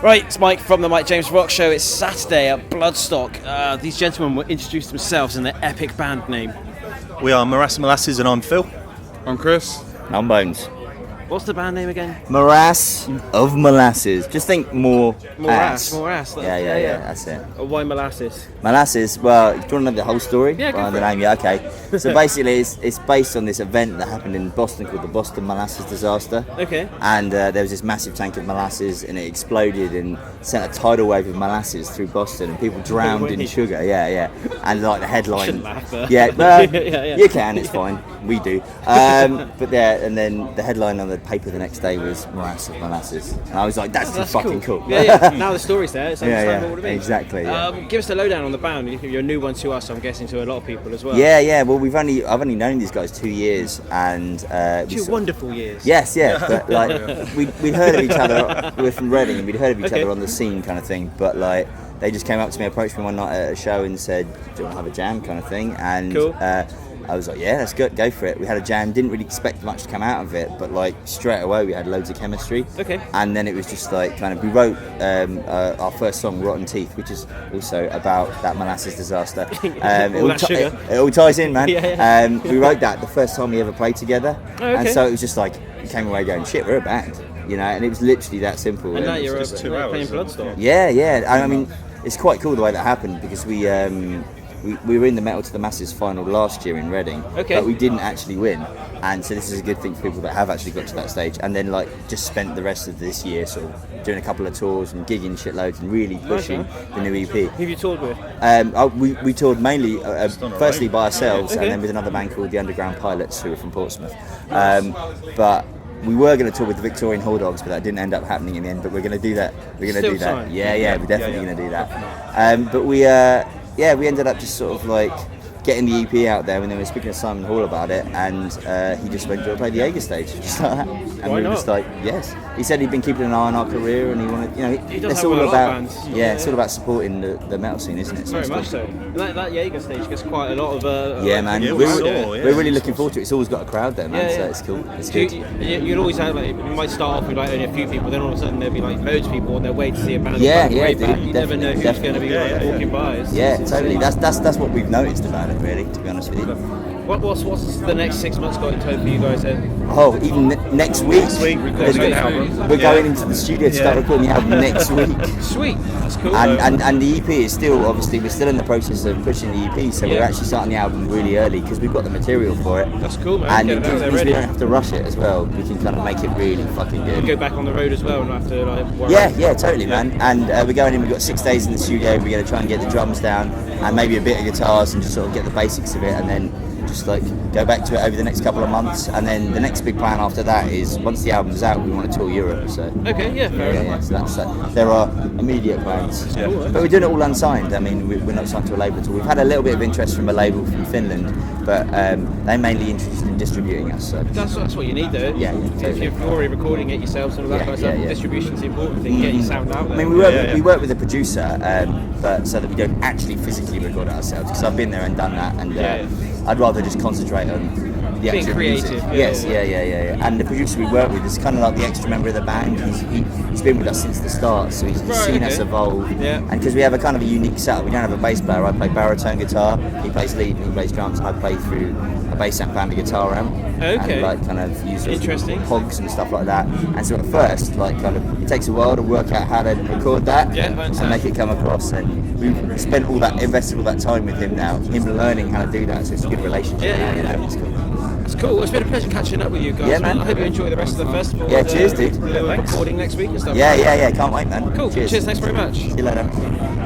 Right, it's Mike from the Mike James Rock Show. It's Saturday at Bloodstock. These gentlemen will introduce themselves and their epic band name. We are Morass Of Molasses, and I'm Phil. I'm Chris. I'm Bones. What's the band name again? Morass of Molasses. Just think more Morass. Yeah, that's it. Why molasses? Molasses, well, do you want to know the whole story? Yeah, go for the it. name, yeah, okay. So basically it's based on this event that happened in Boston called the Boston Molasses Disaster. Okay. And there was this massive tank of molasses and it exploded and sent a tidal wave of molasses through Boston and people drowned in sugar, yeah. And like the headline... Shouldn't laugh there. Yeah, well, yeah. you can, it's fine. We do. But yeah, and then the headline on the paper the next day was Morass Of Molasses. And I was like, that's fucking cool. Yeah. Now the story's there. It's understandable what it means. Exactly. Yeah. Give us the lowdown on the band. You're a new one to us, I'm guessing, to a lot of people as well. Yeah. Well, I've only known these guys 2 years, and 2 wonderful years. Yes, but like we'd heard of each other. We were from Reading, and we'd heard of each other on the scene, kind of thing. But like, they just came up to me, approached me one night at a show, and said, "Do you want to have a jam?" kind of thing. And cool. I was like, yeah, let's go for it. We had a jam, didn't really expect much to come out of it, but like straight away we had loads of chemistry. Okay. And then it was just like we wrote our first song, Rotten Teeth, which is also about that molasses disaster. It all ties in, man. Yeah. We wrote that the first time we ever played together. Oh, okay. And so it was just like, we came away going, shit, we're a band, and it was literally that simple. And now you're just 2 hours. playing Bloodstock. Yeah. I mean, it's quite cool the way that happened because we were in the Metal to the Masses final last year in Reading, but we didn't actually win, and so this is a good thing for people that have actually got to that stage, and then like just spent the rest of this year sort of doing a couple of tours and gigging shitloads and really pushing the new EP. Who have you toured with? We toured mainly, firstly by ourselves, Okay. and then with another band called the Underground Pilots, who were from Portsmouth. But we were going to tour with the Victorian Hall Dogs, but that didn't end up happening in the end. But we're going to do that. We're going to do that. Time. Yeah, we're definitely going to do that. But we ended up just sort of like getting the EP out there, and then we were speaking to Simon Hall about it, and he just went to play the Jaeger stage, just like that. And Why we were not? just like, yes. He said he'd been keeping an eye on our career, and he wanted, He does it's have all a lot of about, bands. it's all about supporting the metal scene, isn't it? Very it's much cool. so. And that Jaeger stage gets quite a lot of... Yeah, man. Yeah, We're really looking forward to it. It's always got a crowd there, man. Yeah. So it's cool. It's So good. you'd always have you might start off with like only a few people, then all of a sudden there'll be like loads of people on their way to see a band. Yeah, way dude, back. You never know who's definitely. going to be walking by. Yeah, totally. That's what we've noticed about it, really. To be honest with you. What's the next 6 months got in tow for you guys then? Oh, even next week. recording an album. We're going into the studio to start recording the album next week. Sweet, that's cool. And the EP is still, obviously, we're still in the process of pushing the EP, so we're actually starting the album really early because we've got the material for it. That's cool, man. And Get it it out there means we ready. don't have to rush it as well. We can kind of make it really fucking good. Go back on the road as well and not have to like worry. Yeah, totally, man. And we're going in. We've got 6 days in the studio. We're going to try and get the drums down and maybe a bit of guitars and just sort of get the basics of it, and then just like go back to it over the next couple of months. And then the next big plan after that is once the album's out, we want to tour Europe. So Okay, yeah, fair enough. so that's there are immediate plans. Yeah. But we're doing it all unsigned. I mean, we're not signed to a label at all. We've had a little bit of interest from a label from Finland, but they're mainly interested in distributing us. So. That's what you need though. Yeah, If totally. you're already recording it yourselves and all that kind of stuff, distribution's the important thing. Get your sound out there. I mean, we work with a producer, but so that we don't actually physically record it ourselves. Because I've been there and done that, and I'd rather just concentrate on the Being actual creative, music. yeah, Yes, yeah. yeah. And the producer we work with is kind of like the extra member of the band. He's been with us since the start, so he's seen us evolve. Yeah. And because we have a kind of a unique setup, we don't have a bass player. I play baritone guitar, he plays lead, and he plays drums. I play through a bass amp and a guitar amp. Okay. And like kind of use Interesting. pogs and stuff like that. And so at first, like kind of, it takes a while to work out how to record that Yeah, I and understand. make it come across. And we've invested all that time with him now, him learning how to do that. So it's a good relationship. Yeah. now, It's cool. It's cool. It's been a pleasure catching up with you guys. Yeah, man. I hope you enjoy the rest of the festival. Yeah, and, cheers, dude. Recording next week and stuff. Yeah. Can't wait, man. Cool. Cheers. Thanks very much. See you later.